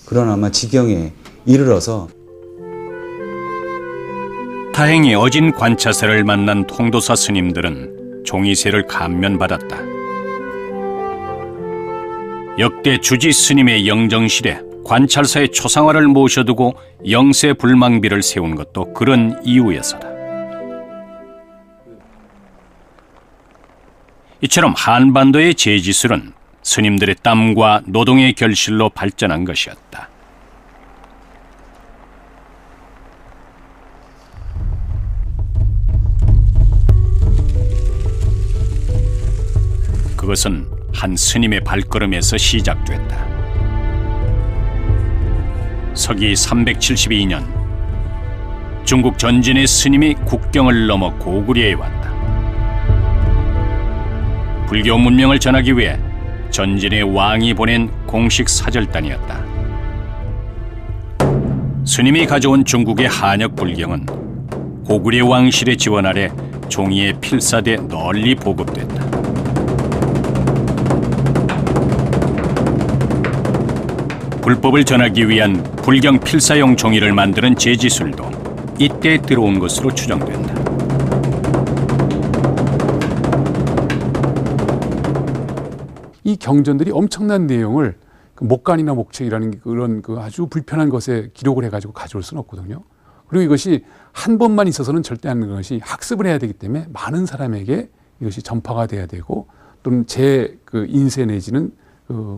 그런 아마 지경에 이르러서 다행히 어진 관차세를 만난 통도사 스님들은 종이세를 감면받았다. 역대 주지 스님의 영정실에 관찰사의 초상화를 모셔두고 영세 불망비를 세운 것도 그런 이유에서다. 이처럼 한반도의 제지술은 스님들의 땀과 노동의 결실로 발전한 것이었다. 그것은 한 스님의 발걸음에서 시작됐다. 서기 372년 중국 전진의 스님이 국경을 넘어 고구려에 왔다. 불교 문명을 전하기 위해 전진의 왕이 보낸 공식 사절단이었다. 스님이 가져온 중국의 한역 불경은 고구려 왕실의 지원 아래 종이에 필사돼 널리 보급됐다. 불법을 전하기 위한 불경 필사용 종이를 만드는 제지술도 이때 들어온 것으로 추정된다. 이 경전들이 엄청난 내용을 목간이나 목책이라는 그런 아주 불편한 것에 기록을 해가지고 가져올 수는 없거든요. 그리고 이것이 한 번만 있어서는 절대 안 되는 것이 학습을 해야 되기 때문에 많은 사람에게 이것이 전파가 돼야 되고 또는 제 인쇄 내지는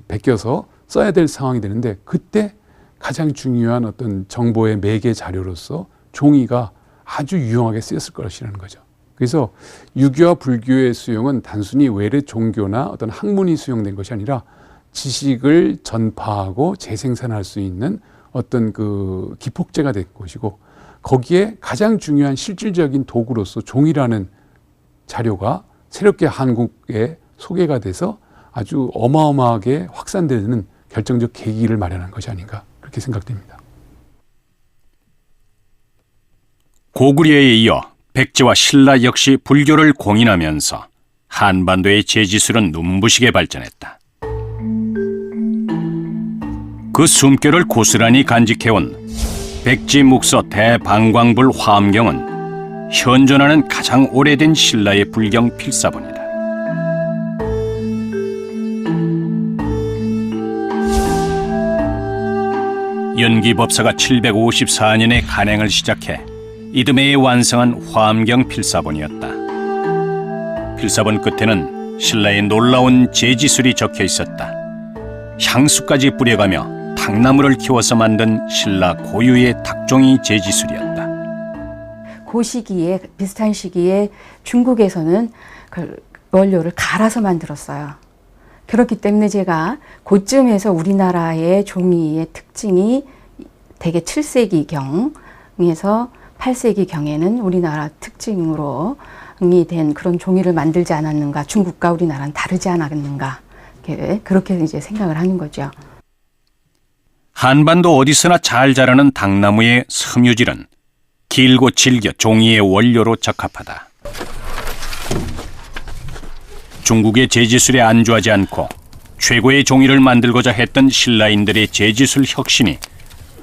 베껴서 써야 될 상황이 되는데 그때 가장 중요한 어떤 정보의 매개 자료로서 종이가 아주 유용하게 쓰였을 것이라는 거죠. 그래서 유교와 불교의 수용은 단순히 외래 종교나 어떤 학문이 수용된 것이 아니라 지식을 전파하고 재생산할 수 있는 어떤 기폭제가 된 것이고 거기에 가장 중요한 실질적인 도구로서 종이라는 자료가 새롭게 한국에 소개가 돼서 아주 어마어마하게 확산되는 결정적 계기를 마련한 것이 아닌가 그렇게 생각됩니다. 고구려에 이어 백제와 신라 역시 불교를 공인하면서 한반도의 제지술은 눈부시게 발전했다. 그 숨결을 고스란히 간직해온 백지 묵서 대방광불 화엄경은 현존하는 가장 오래된 신라의 불경 필사본이다. 연기법사가 754년에 간행을 시작해 이듬해에 완성한 화엄경 필사본이었다. 필사본 끝에는 신라의 놀라운 제지술이 적혀 있었다. 향수까지 뿌려가며 닭나무를 키워서 만든 신라 고유의 닭종이 제지술이었다. 그 시기에 비슷한 시기에 중국에서는 그 원료를 갈아서 만들었어요. 그렇기 때문에 제가 그쯤에서 우리나라의 종이의 특징이 대개 7세기경에서 8세기경에는 우리나라 특징으로 된 그런 종이를 만들지 않았는가, 중국과 우리나라는 다르지 않았는가, 그렇게 이제 생각을 하는 거죠. 한반도 어디서나 잘 자라는 닭나무의 섬유질은 길고 질겨 종이의 원료로 적합하다. 중국의 제지술에 안주하지 않고 최고의 종이를 만들고자 했던 신라인들의 제지술 혁신이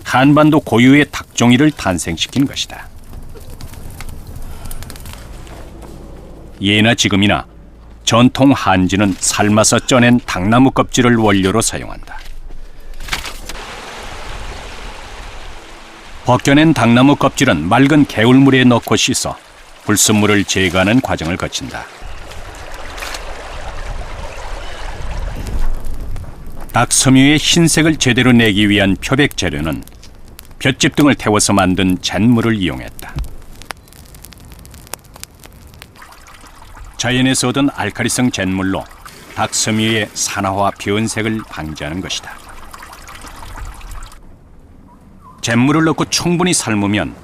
한반도 고유의 닭종이를 탄생시킨 것이다. 예나 지금이나 전통 한지는 삶아서 쪄낸 닭나무 껍질을 원료로 사용한다. 벗겨낸 닭나무 껍질은 맑은 개울물에 넣고 씻어 불순물을 제거하는 과정을 거친다. 닭 섬유의 흰색을 제대로 내기 위한 표백 재료는 볏짚 등을 태워서 만든 잿물을 이용했다. 자연에서 얻은 알칼리성 잿물로 닭 섬유의 산화와 변색을 방지하는 것이다. 잿물을 넣고 충분히 삶으면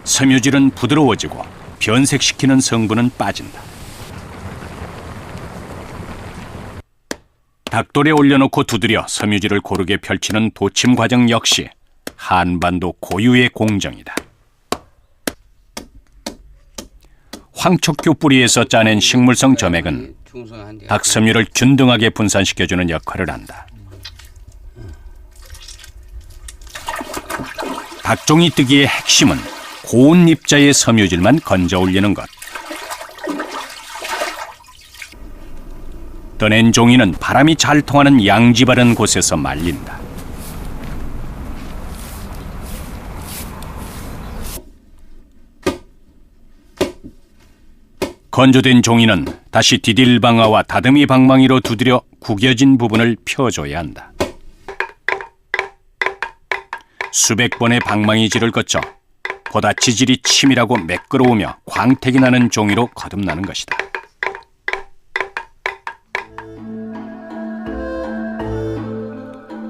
섬유질은 부드러워지고 변색시키는 성분은 빠진다. 닭돌에 올려놓고 두드려 섬유질을 고르게 펼치는 도침 과정 역시 한반도 고유의 공정이다. 황촉교 뿌리에서 짜낸 식물성 점액은 닭 섬유를 균등하게 분산시켜주는 역할을 한다. 닭종이 뜨기의 핵심은 고운 입자의 섬유질만 건져 올리는 것. 떠낸 종이는 바람이 잘 통하는 양지 바른 곳에서 말린다. 건조된 종이는 다시 디딜 방아와 다듬이 방망이로 두드려 구겨진 부분을 펴줘야 한다. 수백 번의 방망이질을 거쳐 보다 지질이 치밀하고 매끄러우며 광택이 나는 종이로 거듭나는 것이다.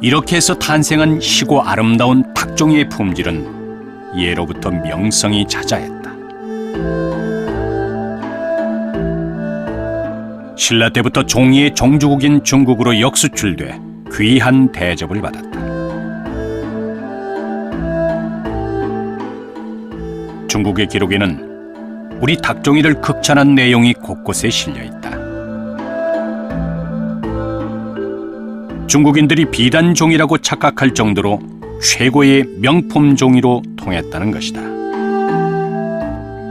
이렇게 해서 탄생한 희고 아름다운 닭종이의 품질은 예로부터 명성이 자자했다. 신라 때부터 종이의 종주국인 중국으로 역수출돼 귀한 대접을 받았다. 중국의 기록에는 우리 닭종이를 극찬한 내용이 곳곳에 실려 있다. 중국인들이 비단 종이라고 착각할 정도로 최고의 명품 종이로 통했다는 것이다.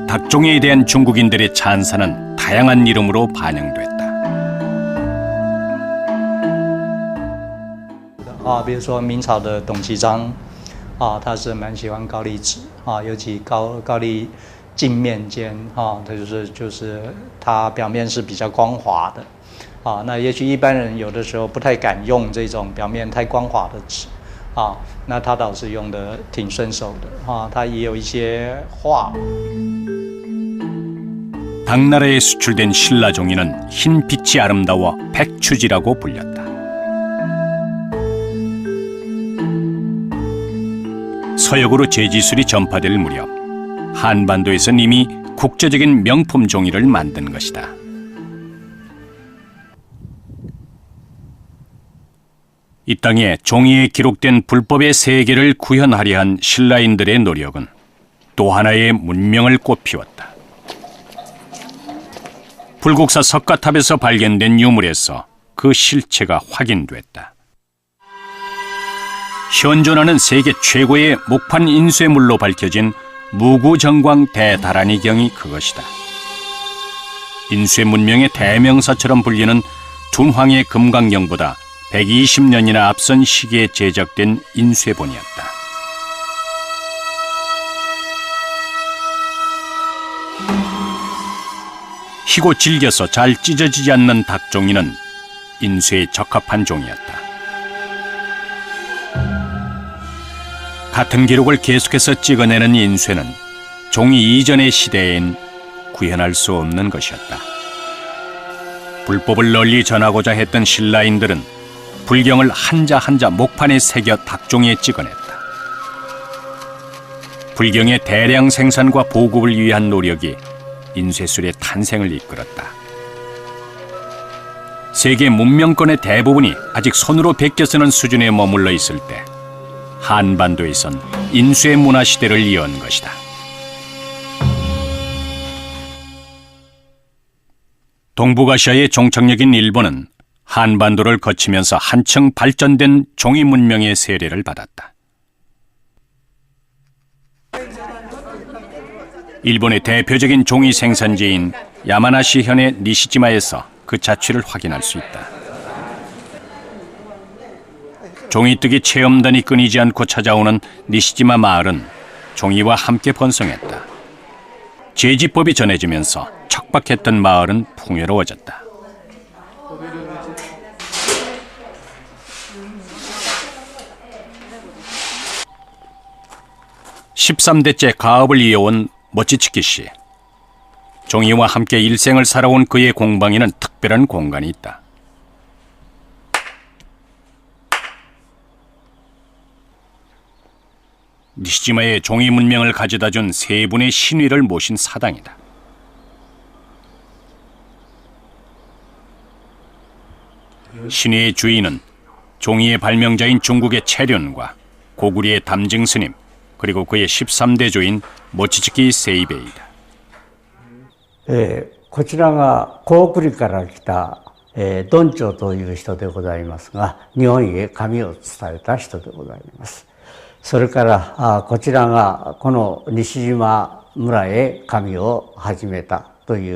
닭종이에 대한 중국인들의 찬사는 다양한 이름으로 반영됐다. 比如说明朝的董其章，他是蛮喜欢高丽纸尤其高丽镜面间它就是它表面是比较光滑的那也许一般人有的时候不太敢用这种表面太光滑的纸那他倒是用的挺顺手的他也有一些画。 당나라에 수출된 신라 종이는 흰 빛이 아름다워 백추지라고 불렸다. 서역으로 제지술이 전파될 무렵 한반도에선 이미 국제적인 명품 종이를 만든 것이다. 이 땅에 종이에 기록된 불법의 세계를 구현하려 한 신라인들의 노력은 또 하나의 문명을 꽃피웠다. 불국사 석가탑에서 발견된 유물에서 그 실체가 확인됐다. 현존하는 세계 최고의 목판 인쇄물로 밝혀진 무구정광 대다라니경이 그것이다. 인쇄 문명의 대명사처럼 불리는 둔황의 금강경보다 120년이나 앞선 시기에 제작된 인쇄본이었다. 희고 질겨서 잘 찢어지지 않는 닭종이는 인쇄에 적합한 종이었다. 같은 기록을 계속해서 찍어내는 인쇄는 종이 이전의 시대엔 구현할 수 없는 것이었다. 불법을 널리 전하고자 했던 신라인들은 불경을 한자 한자 목판에 새겨 닭종이에 찍어냈다. 불경의 대량 생산과 보급을 위한 노력이 인쇄술의 탄생을 이끌었다. 세계 문명권의 대부분이 아직 손으로 베껴 쓰는 수준에 머물러 있을 때 한반도에선 인쇄 문화 시대를 연 것이다. 동북아시아의 종착역인 일본은 한반도를 거치면서 한층 발전된 종이 문명의 세례를 받았다. 일본의 대표적인 종이 생산지인 야마나시현의 니시지마에서 그 자취를 확인할 수 있다. 종이뜨기 체험단이 끊이지 않고 찾아오는 니시지마 마을은 종이와 함께 번성했다. 제지법이 전해지면서 척박했던 마을은 풍요로워졌다. (13대째) 가업을 이어온 모치츠키 씨. 종이와 함께 일생을 살아온 그의 공방에는 특별한 공간이 있다. 니시지마의 종이 문명을 가져다 준 세 분의 신위를 모신 사당이다. 신위의 주인은 종이의 발명자인 중국의 채륜과 고구리의 담증 스님, 그리고 그의 13대 조인 모치츠키 세이베이다. こちらが高句麗から来た敦長という人でございますが、日本へ紙を伝えた人でございます。それからこちらがこの西島村へ紙を始めたという